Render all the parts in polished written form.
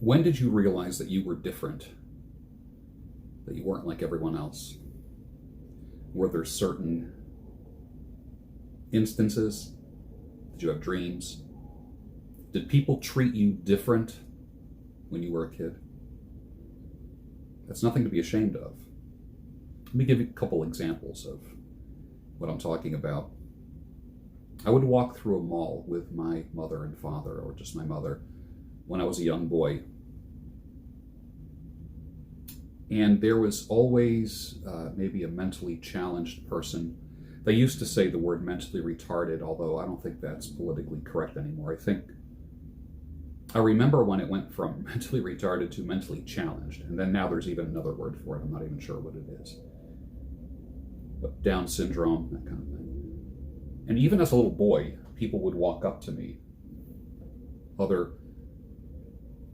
When did you realize that you were different? That you weren't like everyone else? Were there certain instances? Did you have dreams? Did people treat you different when you were a kid? That's nothing to be ashamed of. Let me give you a couple examples of what I'm talking about. I would walk through a mall with my mother and father, or just my mother, when I was a young boy. And there was always maybe a mentally challenged person. They used to say the word mentally retarded, although I don't think that's politically correct anymore. I remember when it went from mentally retarded to mentally challenged, and then now there's even another word for it. I'm not even sure what it is. But Down syndrome, that kind of thing. And even as a little boy, people would walk up to me, other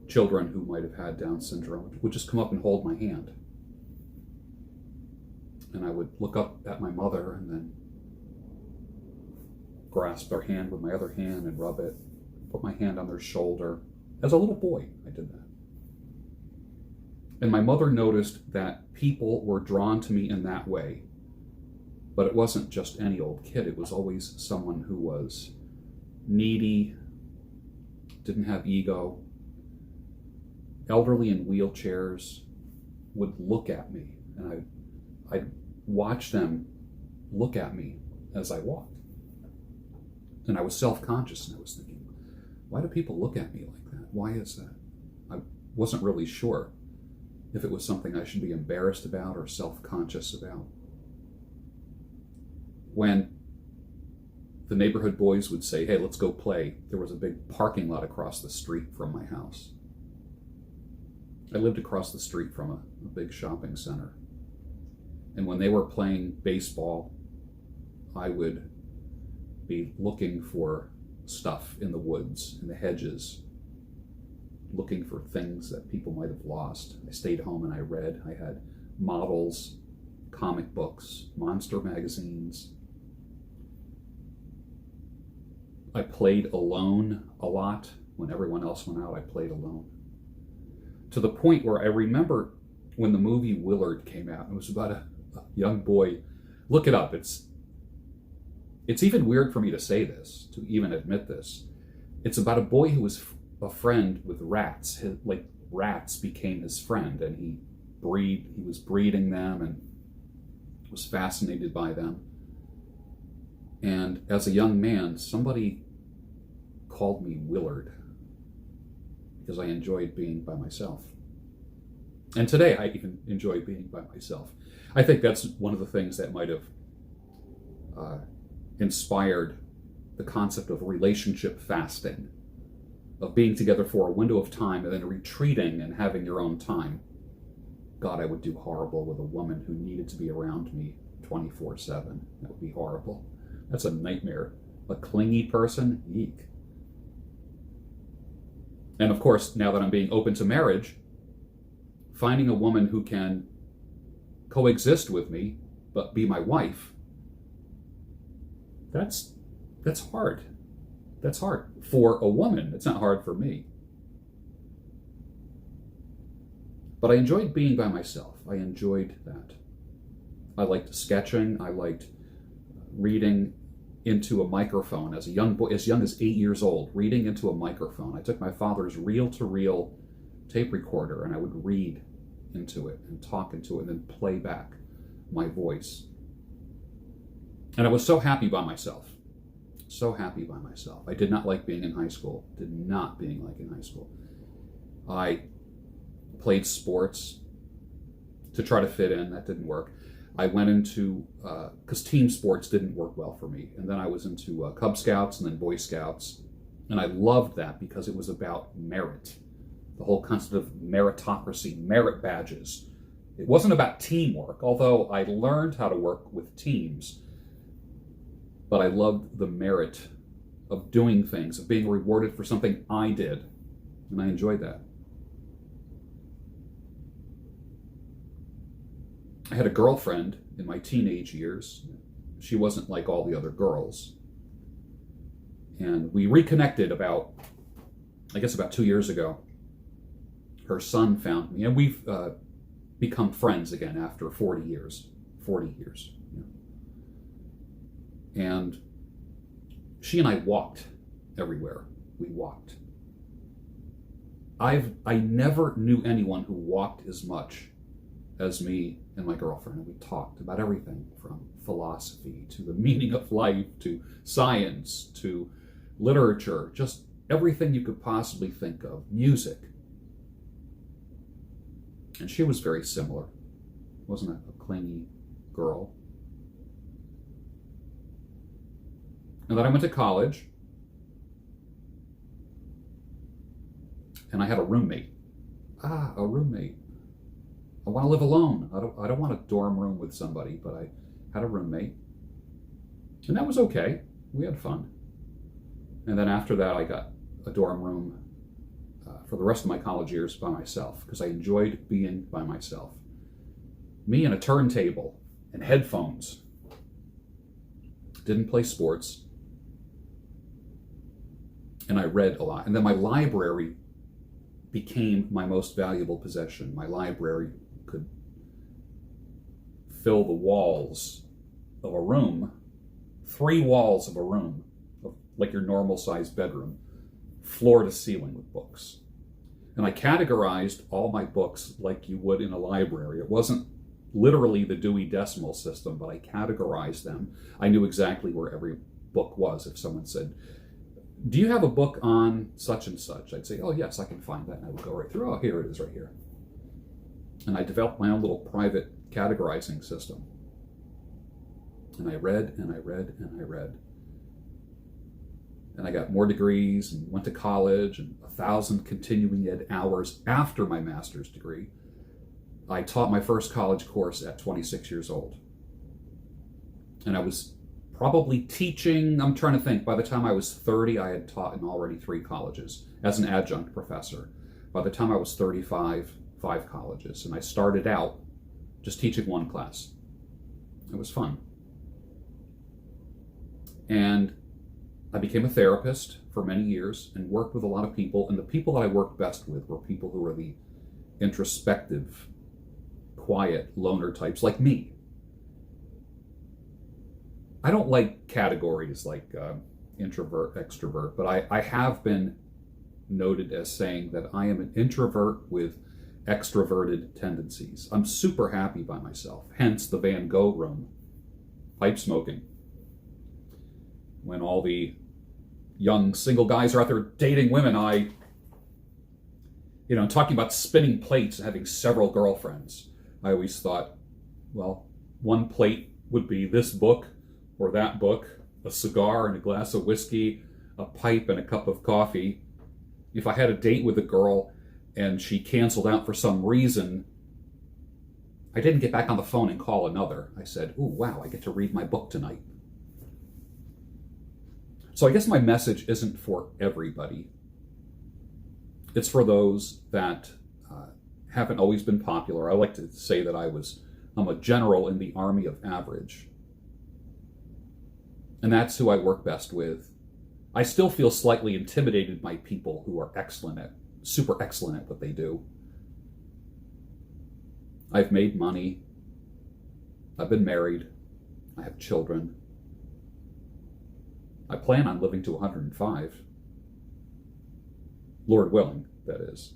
children who might have had Down syndrome would just come up and hold my hand. And I would look up at my mother and then grasp their hand with my other hand and rub it, put my hand on their shoulder. As a little boy, I did that. And my mother noticed that people were drawn to me in that way. But it wasn't just any old kid. It was always someone who was needy, didn't have ego, elderly in wheelchairs would look at me, and I'd watch them look at me as I walked. And I was self-conscious, and I was thinking, why do people look at me like that? Why is that? I wasn't really sure if it was something I should be embarrassed about or self-conscious about. When the neighborhood boys would say, hey, let's go play, there was a big parking lot across the street from my house. I lived across the street from a big shopping center. And when they were playing baseball, I would be looking for stuff in the woods, in the hedges, looking for things that people might have lost. I stayed home and I read. I had models, comic books, monster magazines. I played alone a lot. When everyone else went out, I played alone. To the point where I remember when the movie Willard came out, it was about a young boy. Look it up. It's even weird for me to say this, to even admit this. It's about a boy who was a friend with rats. Rats became his friend, and he was breeding them and was fascinated by them. And as a young man, somebody called me Willard because I enjoyed being by myself. And today I even enjoy being by myself. I think that's one of the things that might have inspired the concept of relationship fasting, of being together for a window of time and then retreating and having your own time. God, I would do horrible with a woman who needed to be around me 24/7. That would be horrible. That's a nightmare. A clingy person, eek. And of course, now that I'm being open to marriage, finding a woman who can coexist with me, but be my wife, that's hard. That's hard for a woman. It's not hard for me. But I enjoyed being by myself. I enjoyed that. I liked sketching. I liked reading into a microphone as a young boy, as young as 8 years old, reading into a microphone. I took my father's reel-to-reel tape recorder and I would read into it and talk into it and then play back my voice. And I was so happy by myself. So happy by myself. I did not like being in high school. Did not being like in high school. I played sports to try to fit in. That didn't work. I went into, because team sports didn't work well for me. And then I was into Cub Scouts and then Boy Scouts. And I loved that because it was about merit. The whole concept of meritocracy, merit badges. It wasn't about teamwork, although I learned how to work with teams. But I loved the merit of doing things, of being rewarded for something I did. And I enjoyed that. I had a girlfriend in my teenage years. She wasn't like all the other girls. And we reconnected about 2 years ago. her son found me, and we've become friends again after 40 years. 40 years. Yeah. And she and I walked everywhere. We walked. I never knew anyone who walked as much as me and my girlfriend. And we talked about everything from philosophy to the meaning of life to science to literature, just everything you could possibly think of, music. And she was very similar. Wasn't a clingy girl. And then I went to college, and I had a roommate. A roommate. I want to live alone. I don't want a dorm room with somebody, but I had a roommate. And that was okay. We had fun. And then after that, I got a dorm room for the rest of my college years by myself, because I enjoyed being by myself. Me and a turntable and headphones. Didn't play sports. And I read a lot. And then my library became my most valuable possession. My library could fill the walls of a room, 3 walls of a room, like your normal sized bedroom, floor to ceiling with books. And I categorized all my books like you would in a library. It wasn't literally the Dewey Decimal System, but I categorized them. I knew exactly where every book was. If someone said, do you have a book on such and such? I'd say, oh yes, I can find that. And I would go right through, oh, here it is right here. And I developed my own little private categorizing system. And I read and I read and I read. And I got more degrees and went to college and 1,000 continuing ed hours after my master's degree. I taught my first college course at 26 years old. And I was probably teaching, I'm trying to think, by the time I was 30, I had taught in already 3 colleges as an adjunct professor. By the time I was 35, 5 colleges. And I started out just teaching 1 class. It was fun. And I became a therapist for many years and worked with a lot of people. And the people that I worked best with were people who were the introspective, quiet, loner types like me. I don't like categories like introvert, extrovert, but I have been noted as saying that I am an introvert with extroverted tendencies. I'm super happy by myself, hence the Van Gogh room, pipe smoking. When all the young single guys are out there dating women, talking about spinning plates and having several girlfriends, I always thought, well, one plate would be this book or that book, a cigar and a glass of whiskey, a pipe and a cup of coffee. If I had a date with a girl and she canceled out for some reason, I didn't get back on the phone and call another. I said, ooh, wow, I get to read my book tonight. So I guess my message isn't for everybody. It's for those that haven't always been popular. I like to say that I'm a general in the army of average. And that's who I work best with. I still feel slightly intimidated by people who are super excellent at what they do. I've made money. I've been married. I have children. I plan on living to 105. Lord willing, that is.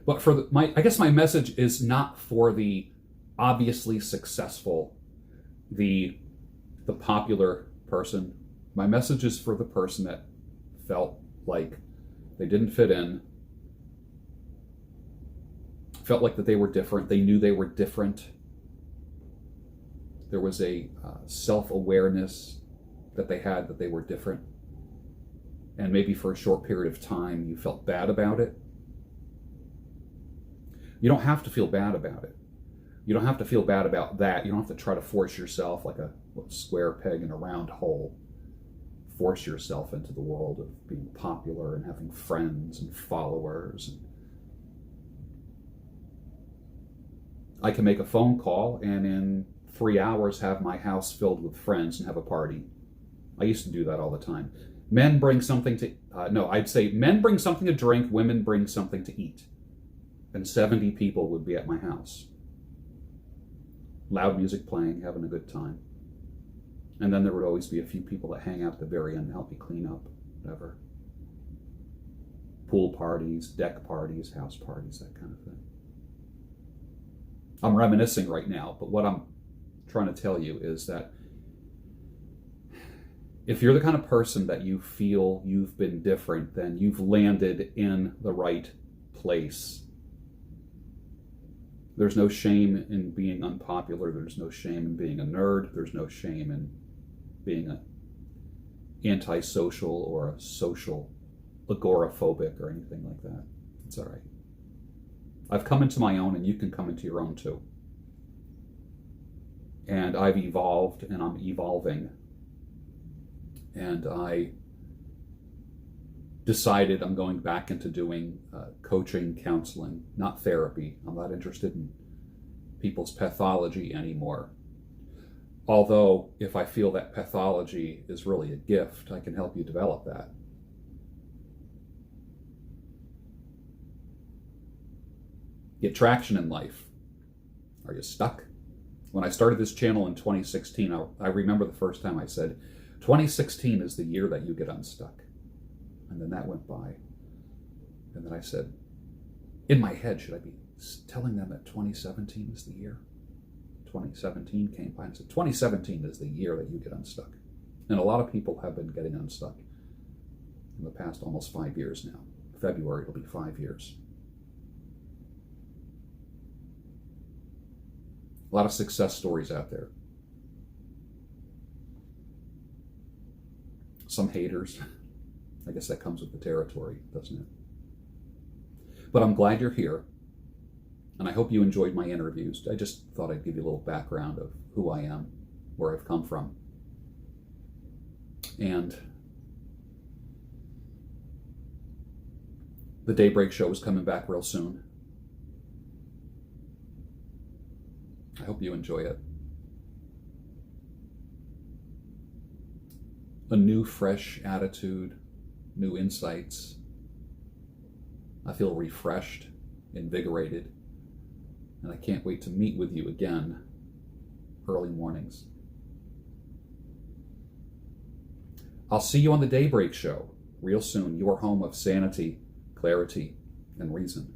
But I guess my message is not for the obviously successful, the popular person. My message is for the person that felt like they didn't fit in, felt like that they were different, they knew they were different. There was a self-awareness that they had that they were different. And maybe for a short period of time you felt bad about it. You don't have to feel bad about it. You don't have to feel bad about that. You don't have to try to force yourself like a square peg in a round hole. Force yourself into the world of being popular and having friends and followers. I can make a phone call and in 3 hours have my house filled with friends and have a party. I used to do that all the time. Men bring something to, no, I'd say men bring something to drink, women bring something to eat. And 70 people would be at my house. Loud music playing, having a good time. And then there would always be a few people that hang out at the very end and help me clean up, whatever. Pool parties, deck parties, house parties, that kind of thing. I'm reminiscing right now, but what I'm trying to tell you is that if you're the kind of person that you feel you've been different, then you've landed in the right place. There's no shame in being unpopular. There's no shame in being a nerd. There's no shame in being an antisocial or a social agoraphobic or anything like that. It's all right. I've come into my own, and you can come into your own too. And I've evolved, and I'm evolving. And I decided I'm going back into doing coaching, counseling, not therapy. I'm not interested in people's pathology anymore. Although, if I feel that pathology is really a gift, I can help you develop that. Get traction in life. Are you stuck? When I started this channel in 2016, I remember the first time I said, 2016 is the year that you get unstuck. And then that went by. And then I said, in my head, should I be telling them that 2017 is the year? 2017 came by and said, 2017 is the year that you get unstuck. And a lot of people have been getting unstuck in the past almost 5 years now. February will be 5 years. A lot of success stories out there. Some haters. I guess that comes with the territory, doesn't it? But I'm glad you're here, and I hope you enjoyed my interviews. I just thought I'd give you a little background of who I am, where I've come from. And the Daybreak Show is coming back real soon. I hope you enjoy it. A new, fresh attitude, new insights. I feel refreshed, invigorated, and I can't wait to meet with you again early mornings. I'll see you on the Daybreak Show real soon, your home of sanity, clarity, and reason.